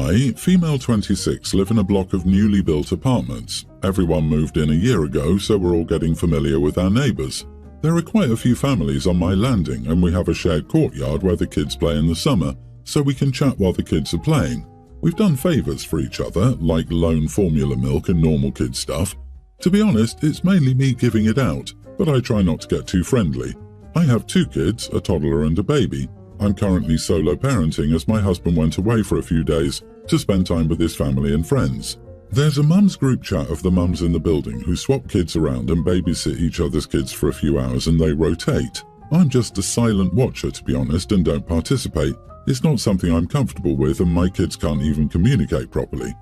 I, female 26, live in a block of newly built apartments. Everyone moved in a year ago, so we're all getting familiar with our neighbours. There are quite a few families on my landing, and we have a shared courtyard where the kids play in the summer, so we can chat while the kids are playing. We've done favours for each other, like loan formula milk and normal kid stuff. To be honest, it's mainly me giving it out, but I try not to get too friendly. I have 2 kids, a toddler and a baby. I'm currently solo parenting as my husband went away for a few days to spend time with his family and friends. There's a mums group chat of the mums in the building who swap kids around and babysit each other's kids for a few hours, and they rotate. I'm just a silent watcher, to be honest, and don't participate. It's not something I'm comfortable with, and my kids can't even communicate properly.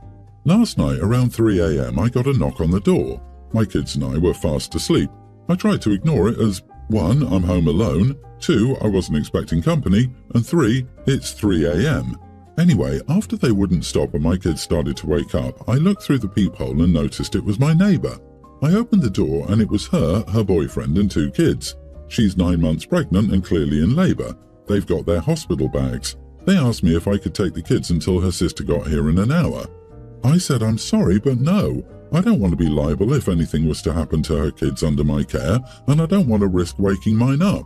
Last night around 3 a.m. I got a knock on the door. My kids and I were fast asleep. I tried to ignore it as 1. I'm home alone, 2. I wasn't expecting company, and 3. It's 3 a.m. Anyway, after they wouldn't stop and my kids started to wake up, I looked through the peephole and noticed it was my neighbour. I opened the door and it was her boyfriend and 2 kids. She's 9 months pregnant and clearly in labour. They've got their hospital bags. They asked me if I could take the kids until her sister got here in an hour. I said I'm sorry, but no. I don't want to be liable if anything was to happen to her kids under my care, and I don't want to risk waking mine up.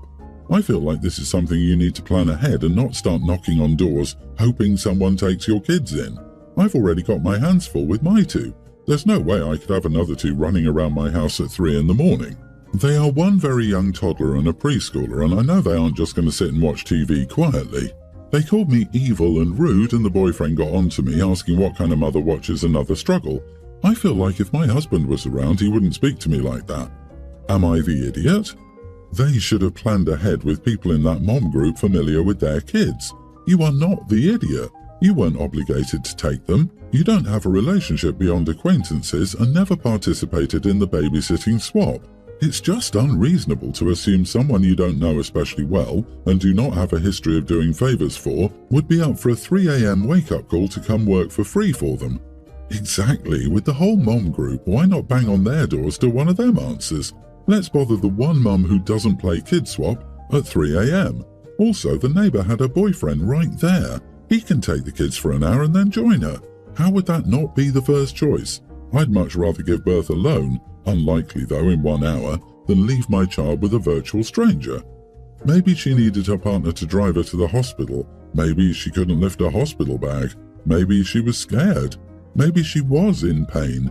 I feel like this is something you need to plan ahead and not start knocking on doors, hoping someone takes your kids in. I've already got my hands full with my 2. There's no way I could have another 2 running around my house at 3 in the morning. They are one very young toddler and a preschooler, and I know they aren't just going to sit and watch TV quietly. They called me evil and rude, and the boyfriend got on to me asking what kind of mother watches another struggle. I feel like if my husband was around, he wouldn't speak to me like that. Am I the idiot? They should have planned ahead with people in that mom group familiar with their kids. You are not the idiot. You weren't obligated to take them. You don't have a relationship beyond acquaintances and never participated in the babysitting swap. It's just unreasonable to assume someone you don't know especially well and do not have a history of doing favours for would be up for a 3 a.m. wake-up call to come work for free for them. Exactly, with the whole mom group, why not bang on their doors till one of them answers? Let's bother the one mum who doesn't play kid swap at 3 a.m. Also, the neighbour had a boyfriend right there. He can take the kids for an hour and then join her. How would that not be the first choice? I'd much rather give birth alone, unlikely though in 1 hour, than leave my child with a virtual stranger. Maybe she needed her partner to drive her to the hospital. Maybe she couldn't lift a hospital bag. Maybe she was scared. Maybe she was in pain.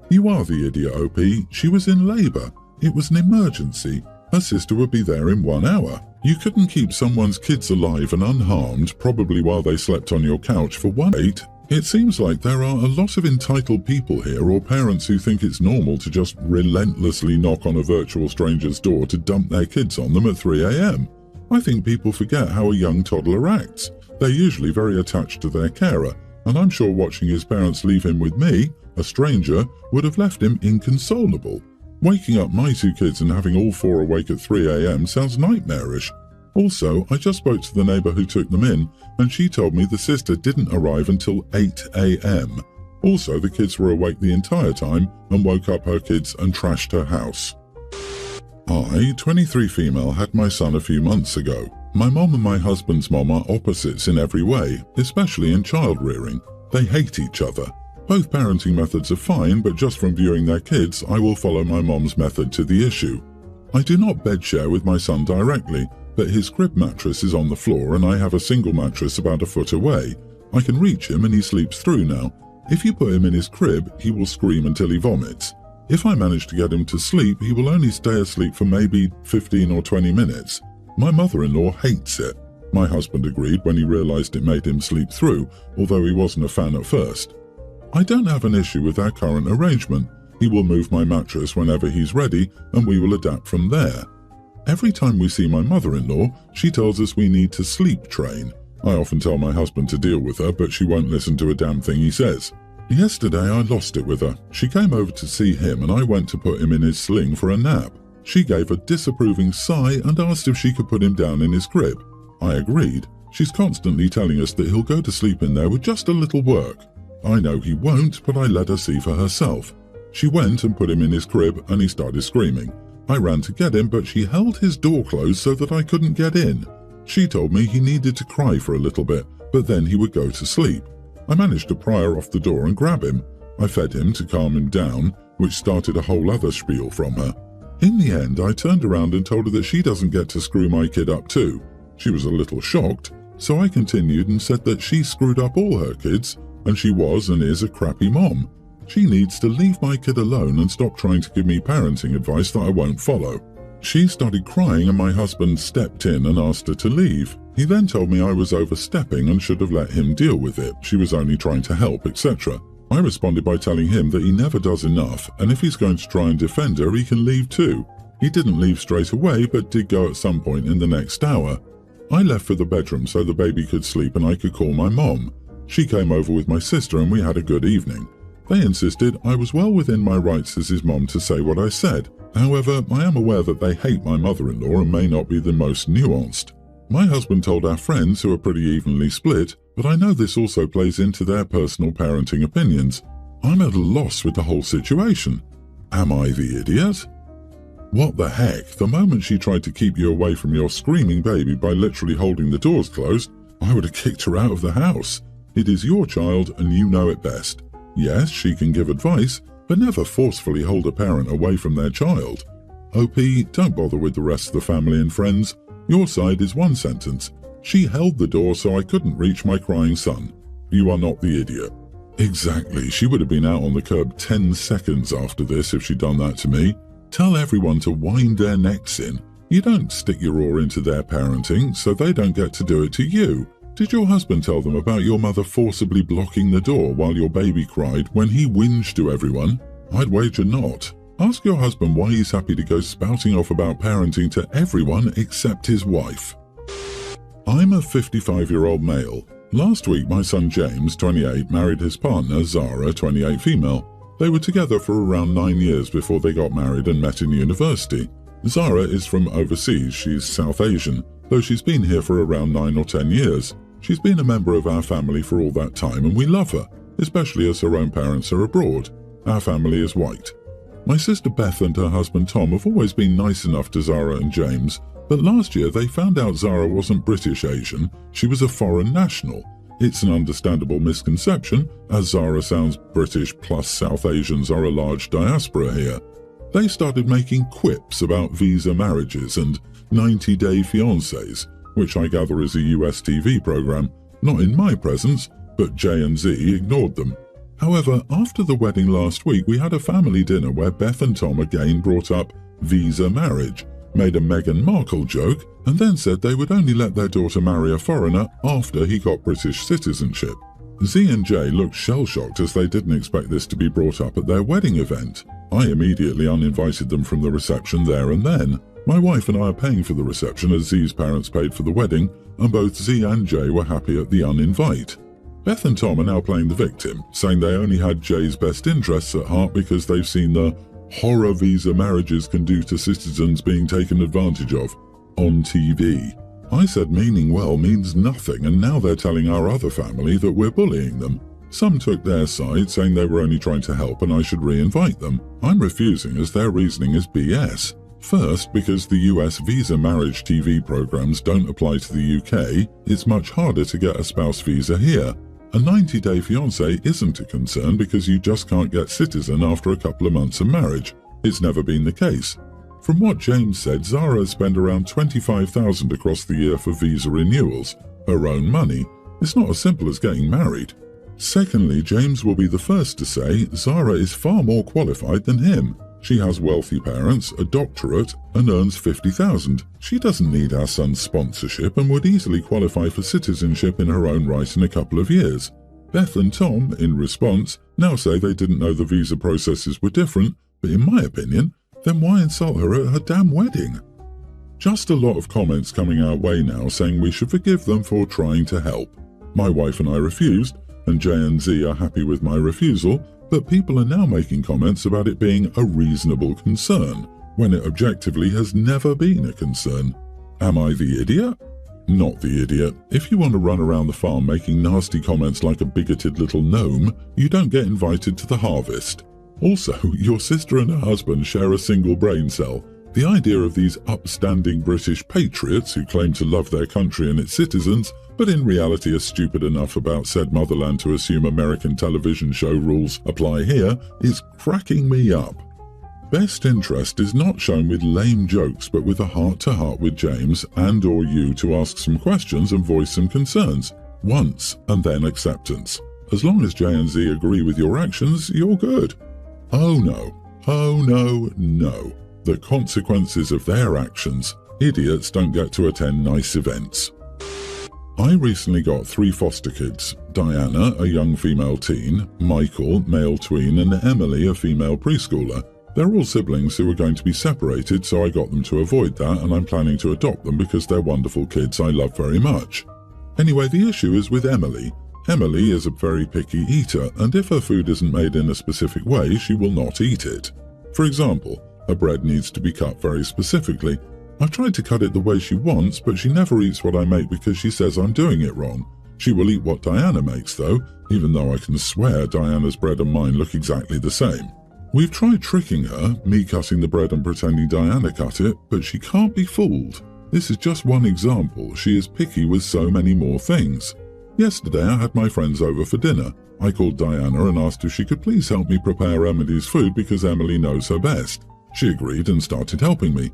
You are the idiot, OP. She was in labour. It was an emergency. Her sister would be there in 1 hour. You couldn't keep someone's kids alive and unharmed, probably while they slept on your couch for 1 8. It seems like there are a lot of entitled people here, or parents who think it's normal to just relentlessly knock on a virtual stranger's door to dump their kids on them at 3 a.m. I think people forget how a young toddler acts. They're usually very attached to their carer, and I'm sure watching his parents leave him with me, a stranger, would have left him inconsolable. Waking up my 2 kids and having all 4 awake at 3 a.m. sounds nightmarish. Also, I just spoke to the neighbour who took them in, and she told me the sister didn't arrive until 8 a.m. Also, the kids were awake the entire time and woke up her kids and trashed her house. I, 23 female, had my son a few months ago. My mom and my husband's mom are opposites in every way, especially in child rearing. They hate each other. Both parenting methods are fine, but just from viewing their kids, I will follow my mom's method to the issue. I do not bed share with my son directly, but his crib mattress is on the floor and I have a single mattress about a foot away. I can reach him and he sleeps through now. If you put him in his crib, he will scream until he vomits. If I manage to get him to sleep, he will only stay asleep for maybe 15 or 20 minutes. My mother-in-law hates it. My husband agreed when he realised it made him sleep through, although he wasn't a fan at first. I don't have an issue with our current arrangement. He will move my mattress whenever he's ready and we will adapt from there. Every time we see my mother-in-law, she tells us we need to sleep train. I often tell my husband to deal with her, but she won't listen to a damn thing he says. Yesterday I lost it with her. She came over to see him and I went to put him in his sling for a nap. She gave a disapproving sigh and asked if she could put him down in his crib. I agreed. She's constantly telling us that he'll go to sleep in there with just a little work. I know he won't, but I let her see for herself. She went and put him in his crib and he started screaming. I ran to get him, but she held his door closed so that I couldn't get in. She told me he needed to cry for a little bit, but then he would go to sleep. I managed to pry her off the door and grab him. I fed him to calm him down, which started a whole other spiel from her. In the end, I turned around and told her that she doesn't get to screw my kid up too. She was a little shocked, so I continued and said that she screwed up all her kids, and she was and is a crappy mom. She needs to leave my kid alone and stop trying to give me parenting advice that I won't follow. She started crying and my husband stepped in and asked her to leave. He then told me I was overstepping and should have let him deal with it. She was only trying to help, etc. I responded by telling him that he never does enough, and if he's going to try and defend her, he can leave too. He didn't leave straight away, but did go at some point in the next hour. I left for the bedroom so the baby could sleep and I could call my mom. She came over with my sister and we had a good evening. They insisted I was well within my rights as his mom to say what I said. However, I am aware that they hate my mother-in-law and may not be the most nuanced. My husband told our friends, who are pretty evenly split, but I know this also plays into their personal parenting opinions. I'm at a loss with the whole situation. Am I the idiot? What the heck? The moment she tried to keep you away from your screaming baby by literally holding the doors closed, I would have kicked her out of the house. It is your child and you know it best. Yes, she can give advice, but never forcefully hold a parent away from their child. OP, don't bother with the rest of the family and friends. Your side is one sentence. She held the door so I couldn't reach my crying son. You are not the idiot. Exactly, she would have been out on the curb 10 seconds after this if she'd done that to me. Tell everyone to wind their necks in. You don't stick your oar into their parenting, so they don't get to do it to you. Did your husband tell them about your mother forcibly blocking the door while your baby cried when he whinged to everyone? I'd wager not. Ask your husband why he's happy to go spouting off about parenting to everyone except his wife. I'm a 55-year-old male. Last week, my son James, 28, married his partner, Zara, 28, female. They were together for around 9 years before they got married and met in university. Zara is from overseas. She's South Asian, though she's been here for around 9 or 10 years. She's been a member of our family for all that time and we love her, especially as her own parents are abroad. Our family is white. My sister Beth and her husband Tom have always been nice enough to Zara and James, but last year they found out Zara wasn't British Asian, she was a foreign national. It's an understandable misconception, as Zara sounds British plus South Asians are a large diaspora here. They started making quips about visa marriages and 90-day fiancés, which I gather is a US TV program. Not in my presence, but J and Z ignored them. However, after the wedding last week, we had a family dinner where Beth and Tom again brought up visa marriage, made a Meghan Markle joke, and then said they would only let their daughter marry a foreigner after he got British citizenship. Z and J looked shell-shocked as they didn't expect this to be brought up at their wedding event. I immediately uninvited them from the reception there and then. My wife and I are paying for the reception as Z's parents paid for the wedding, and both Z and J were happy at the uninvite. Beth and Tom are now playing the victim, saying they only had Jay's best interests at heart because they've seen the horror visa marriages can do to citizens being taken advantage of on TV. I said meaning well means nothing, and now they're telling our other family that we're bullying them. Some took their side, saying they were only trying to help and I should re-invite them. I'm refusing as their reasoning is BS. First, because the US visa marriage TV programs don't apply to the UK, it's much harder to get a spouse visa here. A 90-day fiancé isn't a concern because you just can't get citizen after a couple of months of marriage. It's never been the case. From what James said, Zara spent around $25,000 across the year for visa renewals, her own money. It's not as simple as getting married. Secondly, James will be the first to say Zara is far more qualified than him. She has wealthy parents, a doctorate, and earns $50,000. She doesn't need our son's sponsorship and would easily qualify for citizenship in her own right in a couple of years. Beth and Tom, in response, now say they didn't know the visa processes were different, but in my opinion, then why insult her at her damn wedding? Just a lot of comments coming our way now saying we should forgive them for trying to help. My wife and I refused, and J and Z are happy with my refusal, but people are now making comments about it being a reasonable concern, when it objectively has never been a concern. Am I the idiot? Not the idiot. If you want to run around the farm making nasty comments like a bigoted little gnome, you don't get invited to the harvest. Also, your sister and her husband share a single brain cell. The idea of these upstanding British patriots who claim to love their country and its citizens, but in reality are stupid enough about said motherland to assume American television show rules apply here, is cracking me up. Best interest is not shown with lame jokes, but with a heart-to-heart with James and or you to ask some questions and voice some concerns. Once, and then acceptance. As long as J and Z agree with your actions, you're good. Oh no, no. The consequences of their actions. Idiots don't get to attend nice events. I recently got 3 foster kids. Diana, a young female teen, Michael, male tween, and Emily, a female preschooler. They're all siblings who are going to be separated, so I got them to avoid that, and I'm planning to adopt them because they're wonderful kids I love very much. Anyway, the issue is with Emily. Emily is a very picky eater, and if her food isn't made in a specific way, she will not eat it. For example, her bread needs to be cut very specifically. I've tried to cut it the way she wants, but she never eats what I make because she says I'm doing it wrong. She will eat what Diana makes though, even though I can swear Diana's bread and mine look exactly the same. We've tried tricking her, me cutting the bread and pretending Diana cut it, but she can't be fooled. This is just one example. She is picky with so many more things. Yesterday I had my friends over for dinner. I called Diana and asked if she could please help me prepare Emily's food because Emily knows her best. She agreed and started helping me.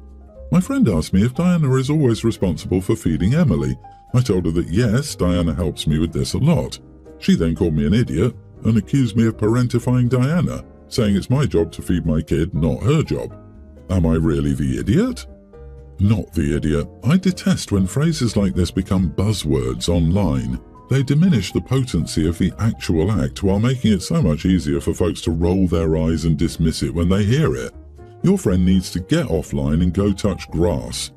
My friend asked me if Diana is always responsible for feeding Emily. I told her that yes, Diana helps me with this a lot. She then called me an idiot and accused me of parentifying Diana, saying it's my job to feed my kid, not her job. Am I really the idiot? Not the idiot. I detest when phrases like this become buzzwords online. They diminish the potency of the actual act while making it so much easier for folks to roll their eyes and dismiss it when they hear it. Your friend needs to get offline and go touch grass.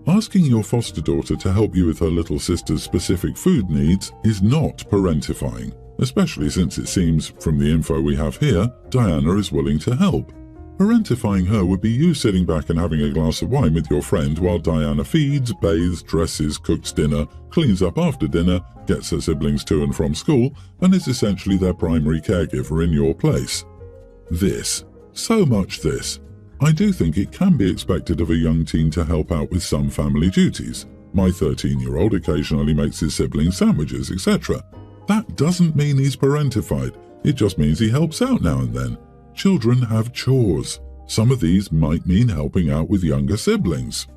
Asking your foster daughter to help you with her little sister's specific food needs is not parentifying, especially since it seems, from the info we have here, Diana is willing to help. Parentifying her would be you sitting back and having a glass of wine with your friend while Diana feeds, bathes, dresses, cooks dinner, cleans up after dinner, gets her siblings to and from school, and is essentially their primary caregiver in your place. So much this. I do think it can be expected of a young teen to help out with some family duties. My 13-year-old occasionally makes his siblings sandwiches, etc. That doesn't mean he's parentified. It just means he helps out now and then. Children have chores. Some of these might mean helping out with younger siblings.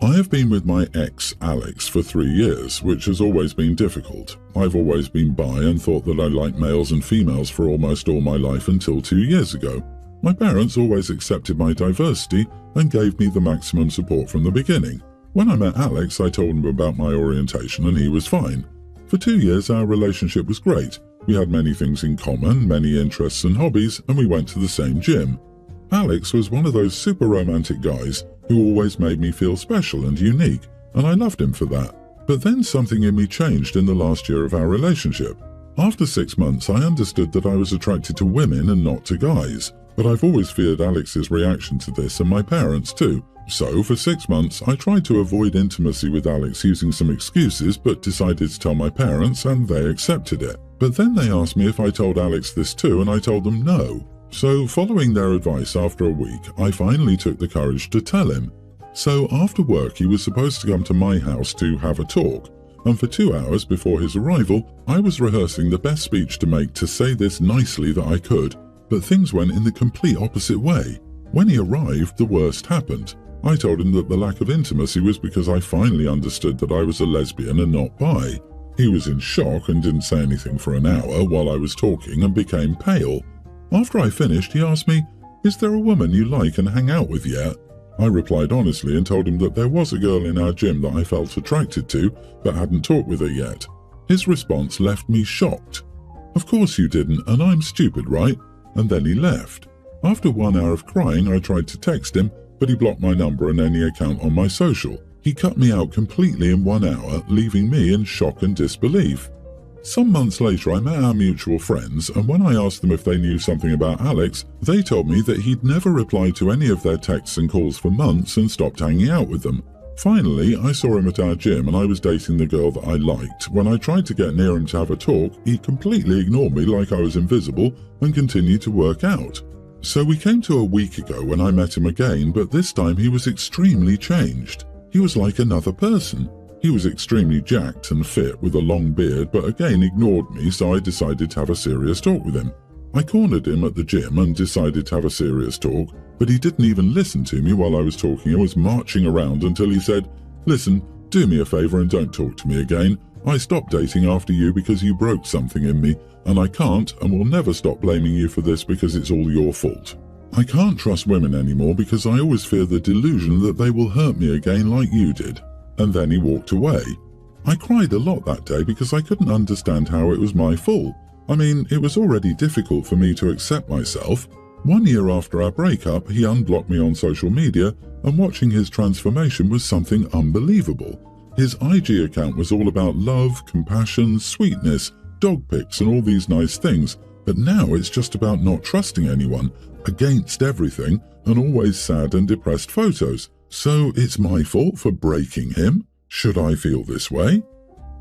I have been with my ex, Alex, for 3 years, which has always been difficult. I've always been bi and thought that I liked males and females for almost all my life until 2 years ago. My parents always accepted my diversity and gave me the maximum support from the beginning. When I met Alex, I told him about my orientation and he was fine. For 2 years, our relationship was great. We had many things in common, many interests and hobbies, and we went to the same gym. Alex was one of those super romantic guys who always made me feel special and unique, and I loved him for that. But then something in me changed in the last year of our relationship. After 6 months, I understood that I was attracted to women and not to guys, but I've always feared Alex's reaction to this and my parents too. So, for 6 months, I tried to avoid intimacy with Alex using some excuses, but decided to tell my parents, and they accepted it. But then they asked me if I told Alex this too, and I told them no. So, following their advice after a week, I finally took the courage to tell him. So, after work, he was supposed to come to my house to have a talk, and for 2 hours before his arrival, I was rehearsing the best speech to make to say this nicely that I could, but things went in the complete opposite way. When he arrived, the worst happened. I told him that the lack of intimacy was because I finally understood that I was a lesbian and not bi. He was in shock and didn't say anything for an hour while I was talking and became pale. After I finished, he asked me, "Is there a woman you like and hang out with yet?" I replied honestly and told him that there was a girl in our gym that I felt attracted to, but hadn't talked with her yet. His response left me shocked. "Of course you didn't, and I'm stupid, right?" And then he left. After 1 hour of crying, I tried to text him, but he blocked my number and any account on my social. He cut me out completely in 1 hour, leaving me in shock and disbelief. Some months later, I met our mutual friends, and when I asked them if they knew something about Alex, they told me that he'd never replied to any of their texts and calls for months and stopped hanging out with them. Finally, I saw him at our gym and I was dating the girl that I liked. When I tried to get near him to have a talk, he completely ignored me like I was invisible and continued to work out. So we came to a week ago when I met him again, but this time he was extremely changed. He was like another person. He was extremely jacked and fit with a long beard, but again ignored me, so I decided to have a serious talk with him. I cornered him at the gym and decided to have a serious talk, but he didn't even listen to me while I was talking and was marching around until he said, "Listen, do me a favor and don't talk to me again. I stopped dating after you because you broke something in me, and I can't and will never stop blaming you for this because it's all your fault. I can't trust women anymore because I always fear the delusion that they will hurt me again like you did." And then he walked away. I cried a lot that day because I couldn't understand how it was my fault. I mean, it was already difficult for me to accept myself. 1 year after our breakup, he unblocked me on social media, and watching his transformation was something unbelievable. His IG account was all about love, compassion, sweetness, dog pics and all these nice things, but now it's just about not trusting anyone, against everything, and always sad and depressed photos. So it's my fault for breaking him? Should I feel this way?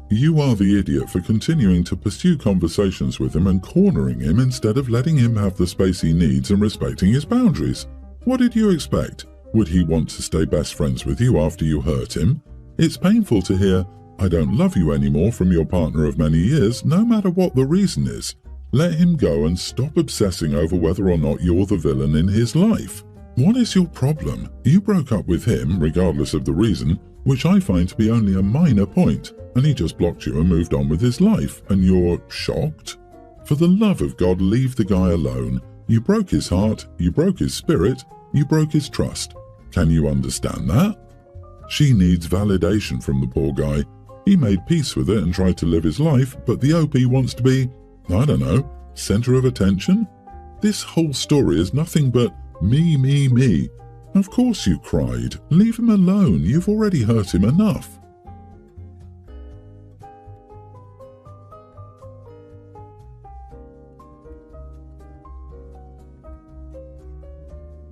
You are the idiot for continuing to pursue conversations with him and cornering him instead of letting him have the space he needs and respecting his boundaries. What did you expect? Would he want to stay best friends with you after you hurt him? It's painful to hear, "I don't love you anymore" from your partner of many years, no matter what the reason is. Let him go and stop obsessing over whether or not you're the villain in his life. What is your problem? You broke up with him, regardless of the reason, which I find to be only a minor point, and he just blocked you and moved on with his life, and you're shocked? For the love of God, leave the guy alone. You broke his heart, you broke his spirit, you broke his trust. Can you understand that? She needs validation from the poor guy. He made peace with it and tried to live his life, but the OP wants to be, I don't know, center of attention? This whole story is nothing but me, me, me. Of course you cried. Leave him alone. You've already hurt him enough.